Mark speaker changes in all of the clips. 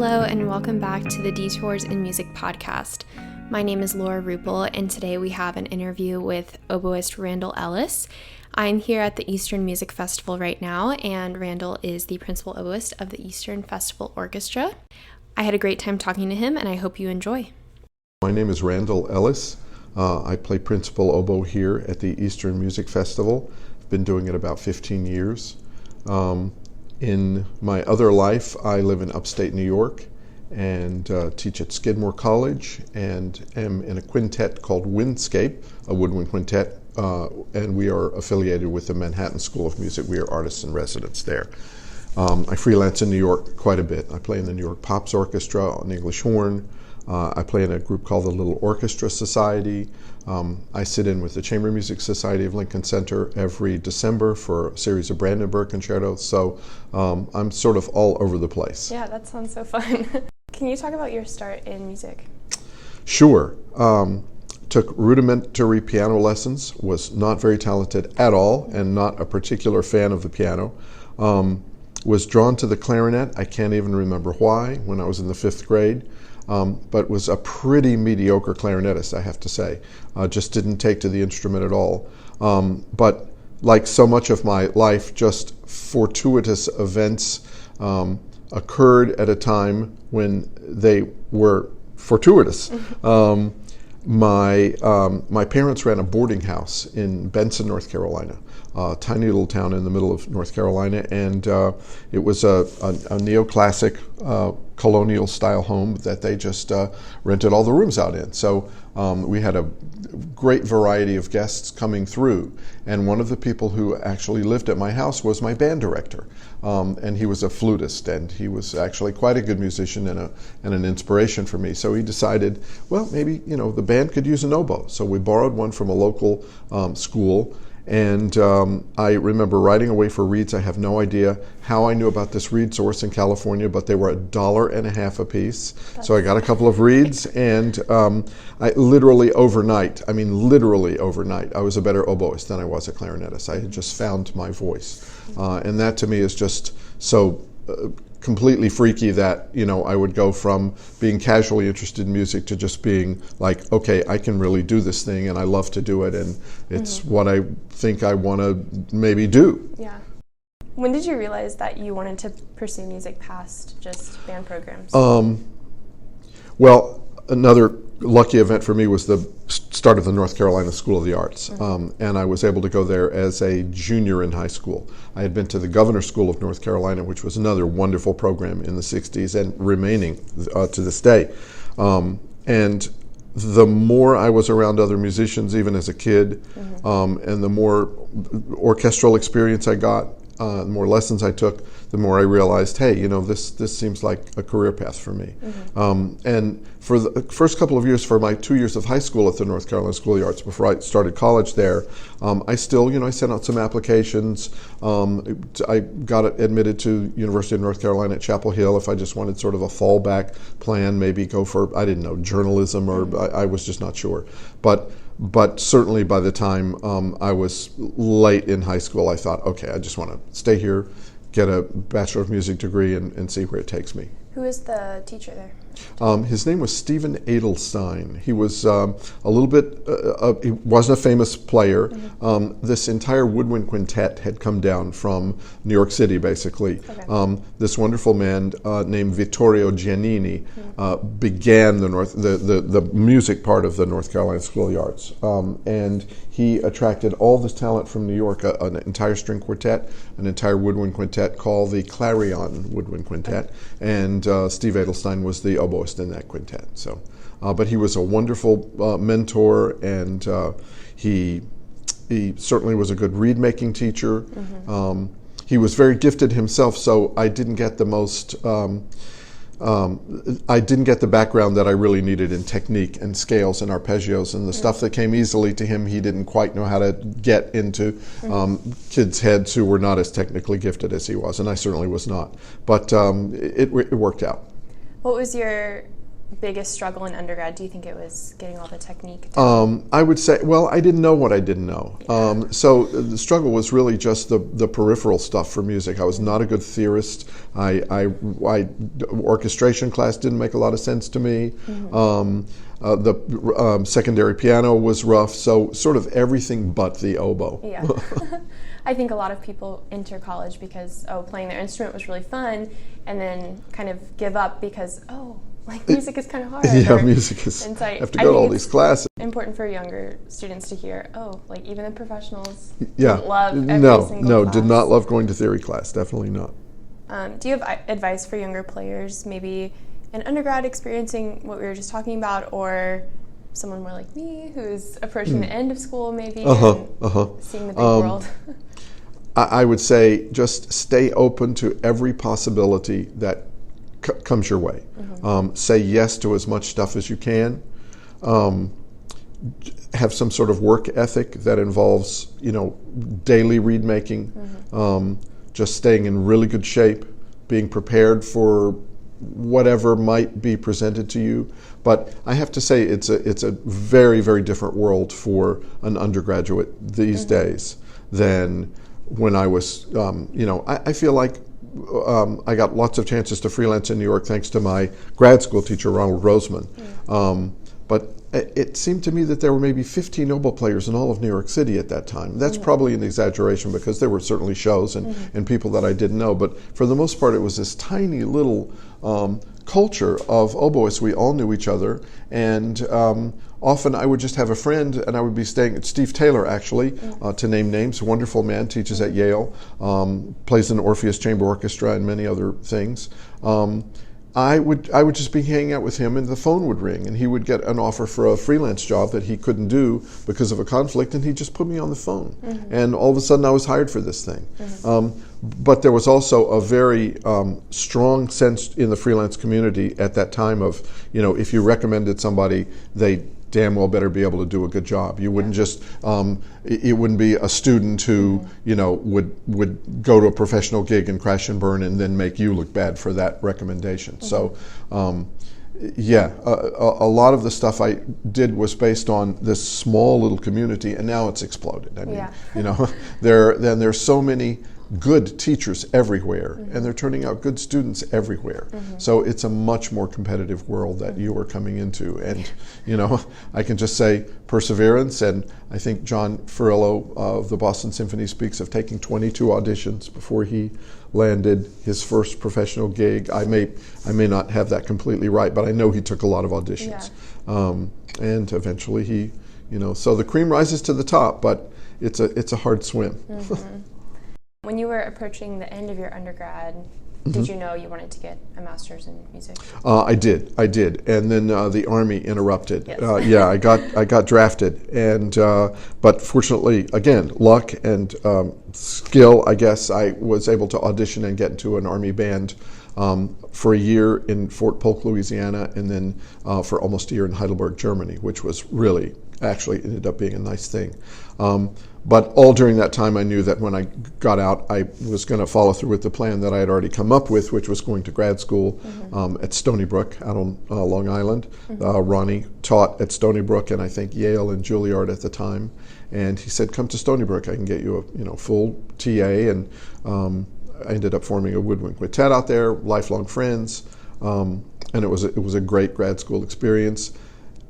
Speaker 1: Hello and welcome back to the Detours in Music podcast. My name is Laura Rupel and today we have an interview with oboist Randall Ellis. I'm here at the Eastern Music Festival right now, and Randall is the principal oboist of the Eastern Festival Orchestra. I had a great time talking to him and I hope you enjoy.
Speaker 2: My name is Randall Ellis. I play principal oboe here at the Eastern Music Festival. I've been doing it about 15 years. In my other life, I live in upstate New York and teach at Skidmore College and am in a quintet called Windscape, a woodwind quintet, and we are affiliated with the Manhattan School of Music. We are artists in residence there. I freelance in New York quite a bit. I play in the New York Pops Orchestra on English horn. I play in a group called the Little Orchestra Society. I sit in with the Chamber Music Society of Lincoln Center every December for a series of Brandenburg concertos. So I'm sort of all over the place.
Speaker 1: Yeah, that sounds so fun. Can you talk about your start in music?
Speaker 2: Sure. Took rudimentary piano lessons, was not very talented at all and not a particular fan of the piano. Was drawn to the clarinet. I can't even remember why when I was in the 5th grade. But was a pretty mediocre clarinetist, I have to say. Just didn't take to the instrument at all. But like so much of my life, just fortuitous events occurred at a time when they were fortuitous. My parents ran a boarding house in Benson, North Carolina, a tiny little town in the middle of North Carolina, and it was a neoclassic colonial style home that they just rented all the rooms out in. So we had a great variety of guests coming through, and one of the people who actually lived at my house was my band director, and he was a flutist, and he was actually quite a good musician and an inspiration for me. So he decided, well, maybe the band could use an oboe. So we borrowed one from a local school. And I remember riding away for reeds. I have no idea how I knew about this reed source in California, but they were $1.50 a piece. So I got a couple of reeds, and I literally overnight, I was a better oboist than I was a clarinetist. I had just found my voice. And that to me is just so completely freaky that I would go from being casually interested in music to just being like, okay, I can really do this thing and I love to do it, and it's what I think I want to maybe do.
Speaker 1: Yeah. When did you realize that you wanted to pursue music past just band programs?
Speaker 2: Well, another lucky event for me was the start of the North Carolina School of the Arts, and I was able to go there as a junior in high school. I had been to the Governor's School of North Carolina, which was another wonderful program in the 60s and remaining to this day. And the more I was around other musicians, even as a kid, and the more orchestral experience I got, the more lessons I took, the more I realized, hey, this seems like a career path for me. And for the first couple of years, for my 2 years of high school at the North Carolina School of the Arts, before I started college there, I still, I sent out some applications. I got admitted to University of North Carolina at Chapel Hill if I just wanted sort of a fallback plan, maybe go for, I didn't know, journalism, or I was just not sure. But certainly by the time I was late in high school, I thought, okay, I just want to stay here, get a Bachelor of Music degree, and see where it takes me.
Speaker 1: Who is the teacher there?
Speaker 2: His name was Stephen Edelstein. He was a little bit, he wasn't a famous player. This entire woodwind quintet had come down from New York City, basically. Okay. This wonderful man named Vittorio Giannini began the music part of the North Carolina School of the Arts. And he attracted all this talent from New York, an entire string quartet, an entire woodwind quintet called the Clarion Woodwind Quintet. And Steve Edelstein was the oboist in that quintet. So, but he was a wonderful mentor, and he certainly was a good reed-making teacher. He was very gifted himself, so I didn't get the most I didn't get the background that I really needed in technique and scales and arpeggios, and the stuff that came easily to him, he didn't quite know how to get into kids' heads who were not as technically gifted as he was, and I certainly was not. But it worked out.
Speaker 1: What was your biggest struggle in undergrad? Do you think it was getting all the technique down?
Speaker 2: I would say, well, I didn't know what I didn't know.
Speaker 1: Yeah.
Speaker 2: So the struggle was really just the peripheral stuff for music. I was not a good theorist. Orchestration class didn't make a lot of sense to me. The secondary piano was rough, so sort of everything but the oboe.
Speaker 1: Yeah. I think a lot of people enter college because, playing their instrument was really fun, and then kind of give up because, music is kind of hard.
Speaker 2: Yeah, music is,
Speaker 1: and so I
Speaker 2: have to go to all these classes.
Speaker 1: Important for younger students to hear, even the professionals
Speaker 2: Yeah.
Speaker 1: didn't love every single class.
Speaker 2: Did not love going to theory class, definitely not.
Speaker 1: Do you have advice for younger players, maybe an undergrad experiencing what we were just talking about, or someone more like me who's approaching the end of school maybe and seeing the big world?
Speaker 2: I would say just stay open to every possibility that comes your way. Say yes to as much stuff as you can. Have some sort of work ethic that involves, daily read making, just staying in really good shape, being prepared for whatever might be presented to you. But I have to say it's a very, very different world for an undergraduate these days than when I was, I feel like I got lots of chances to freelance in New York thanks to my grad school teacher, Ronald Roseman. But it seemed to me that there were maybe 15 oboe players in all of New York City at that time. That's probably an exaggeration because there were certainly shows and people that I didn't know. But for the most part, it was this tiny little culture of oboists. We all knew each other. And often I would just have a friend and I would be staying at Steve Taylor, actually, to name names. Wonderful man, teaches at Yale, plays in the Orpheus Chamber Orchestra and many other things. I would just be hanging out with him and the phone would ring and he would get an offer for a freelance job that he couldn't do because of a conflict and he'd just put me on the phone. And all of a sudden I was hired for this thing. But there was also a very strong sense in the freelance community at that time of, if you recommended somebody, they damn well better be able to do a good job. You wouldn't just, it wouldn't be a student who, would go to a professional gig and crash and burn and then make you look bad for that recommendation. So, a lot of the stuff I did was based on this small little community, and now it's exploded. I mean, there's so many good teachers everywhere, and they're turning out good students everywhere. So it's a much more competitive world that you are coming into. And, I can just say perseverance, and I think John Furillo of the Boston Symphony speaks of taking 22 auditions before he landed his first professional gig. I may not have that completely right, but I know he took a lot of auditions. And eventually he, so the cream rises to the top, but it's a hard swim.
Speaker 1: When you were approaching the end of your undergrad, did you know you wanted to get a master's in music? I did, and then the Army interrupted. Yes.
Speaker 2: I got drafted, and but fortunately, again, luck and skill. I guess I was able to audition and get into an Army band for a year in Fort Polk, Louisiana, and then for almost a year in Heidelberg, Germany, which was really actually ended up being a nice thing. But all during that time, I knew that when I got out, I was going to follow through with the plan that I had already come up with, which was going to grad school at Stony Brook out on Long Island. Ronnie taught at Stony Brook and I think Yale and Juilliard at the time. And he said, come to Stony Brook, I can get you a full TA. And I ended up forming a woodwind quintet out there, lifelong friends. And it was a great grad school experience.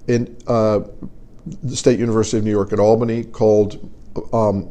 Speaker 2: In the State University of New York at Albany called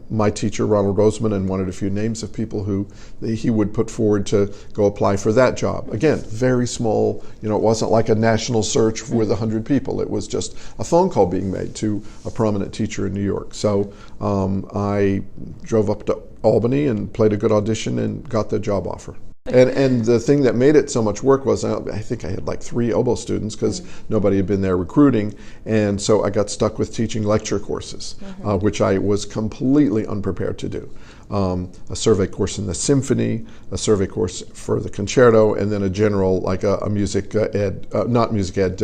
Speaker 2: my teacher, Ronald Roseman, and wanted a few names of people who he would put forward to go apply for that job. Again, very small, it wasn't like a national search with 100 people. It was just a phone call being made to a prominent teacher in New York. So I drove up to Albany and played a good audition and got the job offer. And the thing that made it so much work was I think I had like 3 oboe students because nobody had been there recruiting, and so I got stuck with teaching lecture courses, which I was completely unprepared to do. A survey course in the symphony, a survey course for the concerto, and then a general like a music ed, not music ed,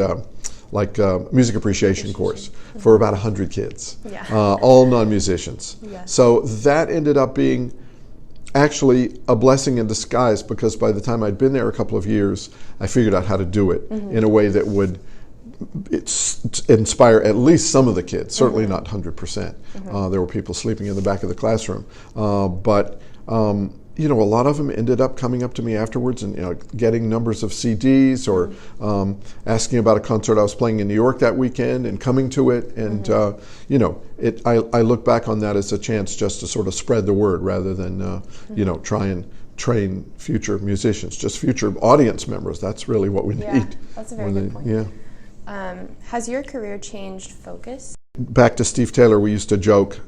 Speaker 2: like a music appreciation course for about 100 kids, all non-musicians. So that ended up being actually a blessing in disguise, because by the time I'd been there a couple of years, I figured out how to do it in a way that would inspire at least some of the kids, certainly not 100%. There were people sleeping in the back of the classroom. But a lot of them ended up coming up to me afterwards and getting numbers of CDs or asking about a concert I was playing in New York that weekend and coming to it. And I look back on that as a chance just to sort of spread the word rather than try and train future musicians, just future audience members. That's really what we need.
Speaker 1: That's a very good point. Yeah. Has your career changed focus?
Speaker 2: Back to Steve Taylor, we used to joke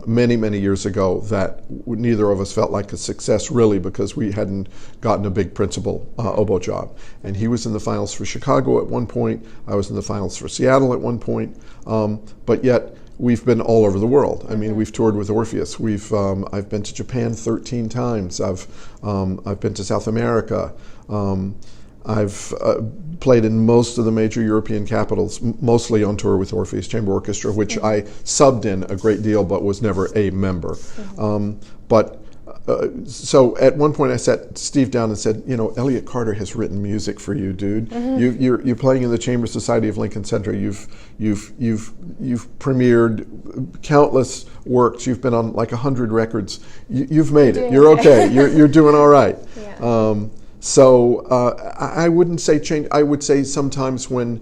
Speaker 2: many, many years ago that neither of us felt like a success really because we hadn't gotten a big principal oboe job. And he was in the finals for Chicago at one point. I was in the finals for Seattle at one point. But yet we've been all over the world. I mean, we've toured with Orpheus. I've been to Japan 13 times. I've been to South America. I've played in most of the major European capitals, mostly on tour with Orpheus Chamber Orchestra, which I subbed in a great deal but was never a member. So at one point I sat Steve down and said, Elliott Carter has written music for you, dude. You're playing in the Chamber Society of Lincoln Center. You've premiered countless works. You've been on like 100 records. You've made it. You're okay. You're doing all right. Yeah. So I wouldn't say change. I would say sometimes when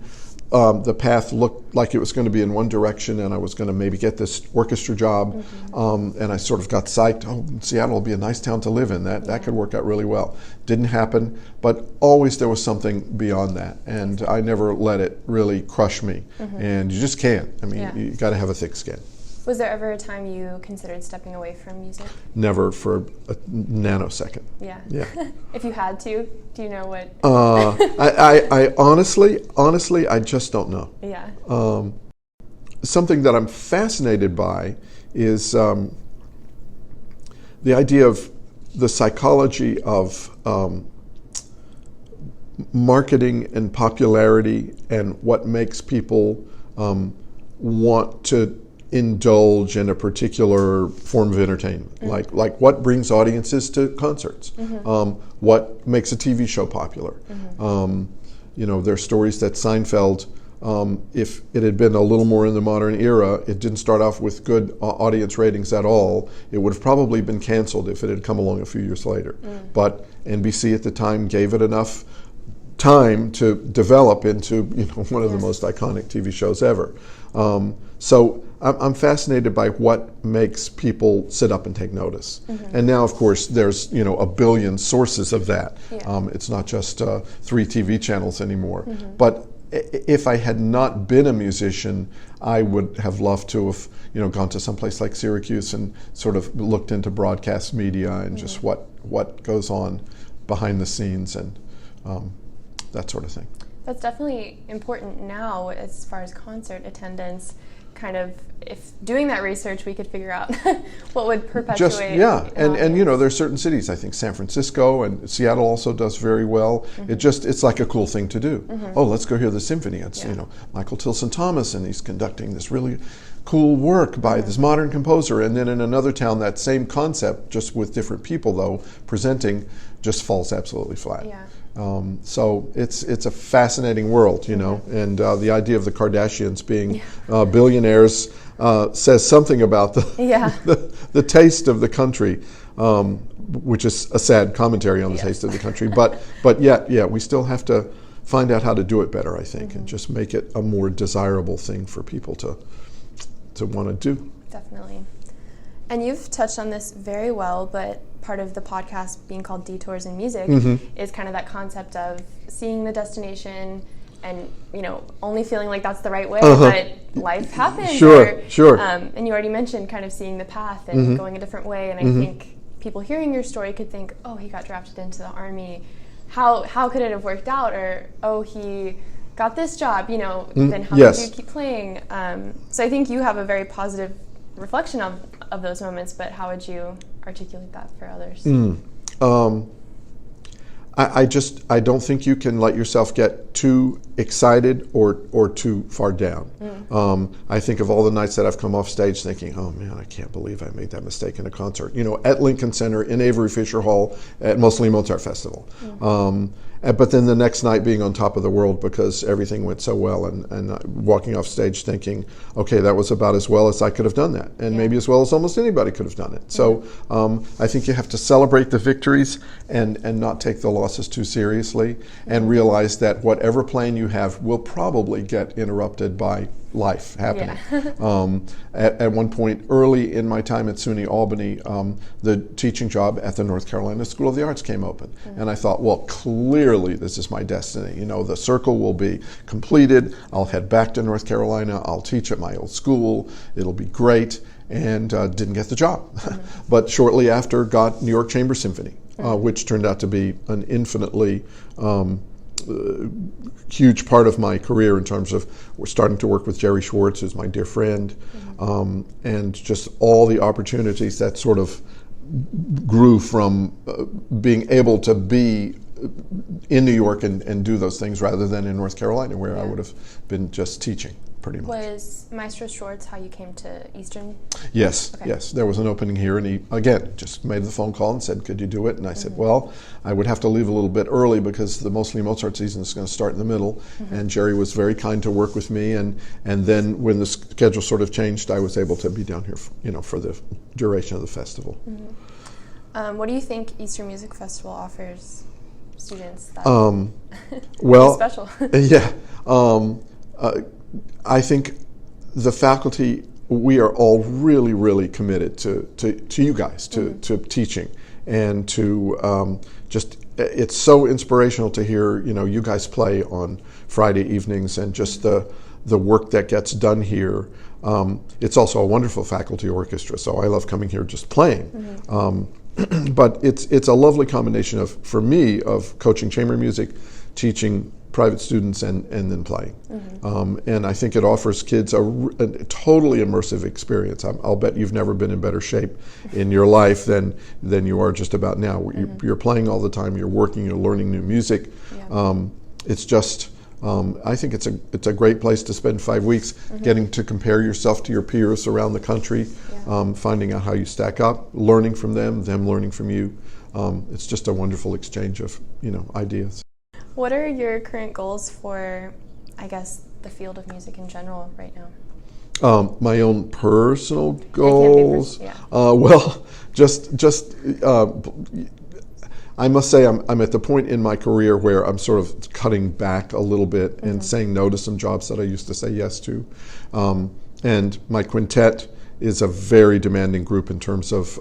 Speaker 2: the path looked like it was going to be in one direction and I was going to maybe get this orchestra job, and I sort of got psyched, Seattle will be a nice town to live in. That could work out really well. Didn't happen, but always there was something beyond that, and I never let it really crush me. And you just can't. I mean, you got to have a thick skin.
Speaker 1: Was there ever a time you considered stepping away from music?
Speaker 2: Never for a nanosecond.
Speaker 1: Yeah. If you had to, do you know what?
Speaker 2: I honestly, I just don't know.
Speaker 1: Yeah.
Speaker 2: Something that I'm fascinated by is the idea of the psychology of marketing and popularity and what makes people want to indulge in a particular form of entertainment, like what brings audiences to concerts, what makes a TV show popular. There are stories that Seinfeld, if it had been a little more in the modern era, it didn't start off with good audience ratings at all. It would have probably been canceled if it had come along a few years later. But NBC at the time gave it enough time to develop into one of the most iconic TV shows ever. So I'm fascinated by what makes people sit up and take notice. And now, of course, there's a billion sources of that. It's not just 3 TV channels anymore. But if I had not been a musician, I would have loved to have gone to someplace like Syracuse and sort of looked into broadcast media and just what goes on behind the scenes and that sort of thing.
Speaker 1: That's definitely important now as far as concert attendance. Kind of, if doing that research, we could figure out what would perpetuate.
Speaker 2: And there's certain cities. I think San Francisco and Seattle also does very well. It's like a cool thing to do. Oh, let's go hear the symphony. It's Michael Tilson Thomas, and he's conducting this really cool work by this modern composer. And then in another town, that same concept, just with different people though presenting, just falls absolutely flat. So it's a fascinating world, and the idea of the Kardashians being billionaires says something about the taste of the country, which is a sad commentary on the taste of the country. But yet, we still have to find out how to do it better, I think, and just make it a more desirable thing for people to want to do.
Speaker 1: Definitely. And you've touched on this very well, but part of the podcast being called Detours in Music is kind of that concept of seeing the destination and, only feeling like that's the right way, but life happens.
Speaker 2: Sure.
Speaker 1: And you already mentioned kind of seeing the path and going a different way. And I think people hearing your story could think, oh, he got drafted into the Army. How could it have worked out? Or, oh, he got this job, then how did you keep playing? So I think you have a very positive reflection of those moments, but how would you articulate that for others?
Speaker 2: I don't think you can let yourself get too excited or too far down. I think of all the nights that I've come off stage thinking, oh man, I can't believe I made that mistake in a concert. At Lincoln Center, in Avery Fisher Hall, at mostly Mozart Festival. But then the next night being on top of the world because everything went so well, and walking off stage thinking, okay, that was about as well as I could have done that, and maybe as well as almost anybody could have done it. So I think you have to celebrate the victories and not take the losses too seriously, and realize that whatever plan you have will probably get interrupted by life happening. At one point early in my time at SUNY Albany, the teaching job at the North Carolina School of the Arts came open, and I thought, well, clearly this is my destiny. The circle will be completed. I'll head back to North Carolina. I'll teach at my old school. It'll be great. And didn't get the job. But shortly after got New York Chamber Symphony, which turned out to be an infinitely huge part of my career in terms of we're starting to work with Jerry Schwartz, who's my dear friend, and just all the opportunities that sort of grew from being able to be in New York and do those things rather than in North Carolina, where I would have been just teaching. Pretty much.
Speaker 1: Was Maestro Schwartz how you came to Eastern?
Speaker 2: Yes, yes. There was an opening here, and he, again, just made the phone call and said, could you do it? And I said, well, I would have to leave a little bit early because the mostly Mozart season is going to start in the middle. And Jerry was very kind to work with me, and then when the schedule sort of changed, I was able to be down here, for the duration of the festival.
Speaker 1: What do you think Eastern Music Festival offers students that
Speaker 2: well,
Speaker 1: special?
Speaker 2: I think the faculty, we are all really, really committed to you guys, to teaching, and to it's so inspirational to hear, you guys play on Friday evenings, and just the work that gets done here. It's also a wonderful faculty orchestra, so I love coming here just playing. But it's a lovely combination for me, of coaching chamber music, teaching private students, and then playing. And I think it offers kids a totally immersive experience. I'll bet you've never been in better shape in your life than you are just about now. You're playing all the time, you're working, you're learning new music. It's just, I think it's a great place to spend 5 weeks, getting to compare yourself to your peers around the country, finding out how you stack up, learning from them learning from you. It's just a wonderful exchange of ideas.
Speaker 1: What are your current goals for, I guess, the field of music in general right now?
Speaker 2: My own personal goals. Well, I must say I'm at the point in my career where I'm sort of cutting back a little bit and saying no to some jobs that I used to say yes to. And my quintet is a very demanding group in terms of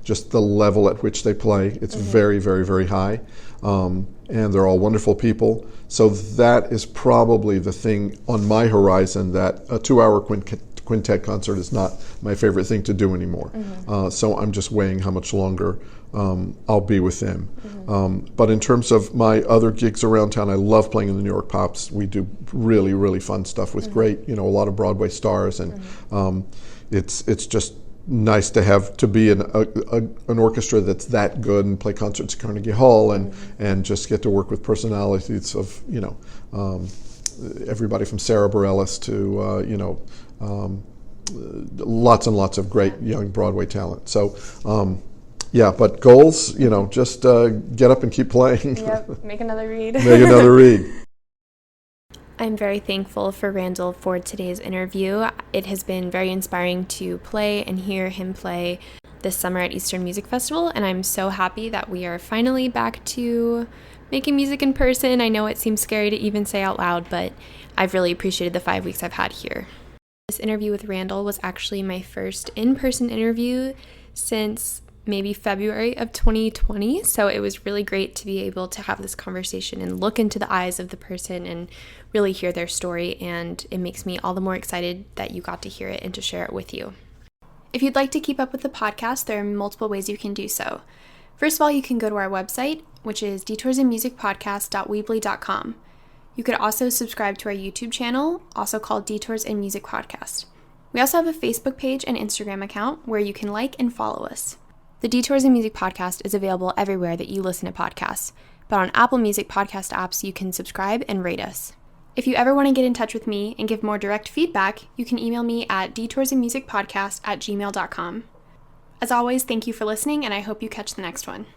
Speaker 2: just the level at which they play. It's very, very, very high. And they're all wonderful people. So that is probably the thing on my horizon, that a 2-hour quintet concert is not my favorite thing to do anymore. So I'm just weighing how much longer I'll be with them. But in terms of my other gigs around town, I love playing in the New York Pops. We do really, really fun stuff with great, a lot of Broadway stars, and it's just nice to be in an orchestra that's that good and play concerts at Carnegie Hall and just get to work with personalities of everybody from Sarah Bareilles to lots and lots of great young Broadway talent. So but goals, just get up and keep playing.
Speaker 1: Make another read.
Speaker 2: Make another read.
Speaker 1: I'm very thankful for Randall for today's interview. It has been very inspiring to play and hear him play this summer at Eastern Music Festival, and I'm so happy that we are finally back to making music in person. I know it seems scary to even say out loud, but I've really appreciated the 5 weeks I've had here. This interview with Randall was actually my first in-person interview since maybe February of 2020, so it was really great to be able to have this conversation and look into the eyes of the person and really hear their story, and it makes me all the more excited that you got to hear it and to share it with you. If you'd like to keep up with the podcast, there are multiple ways you can do so. First of all, you can go to our website, which is detoursandmusicpodcast.weebly.com. You could also subscribe to our YouTube channel, also called Detours and Music Podcast. We also have a Facebook page and Instagram account where you can like and follow us. The Detours and Music Podcast is available everywhere that you listen to podcasts, but on Apple Music podcast apps, you can subscribe and rate us. If you ever want to get in touch with me and give more direct feedback, you can email me at detoursandmusicpodcast@gmail.com. As always, thank you for listening, and I hope you catch the next one.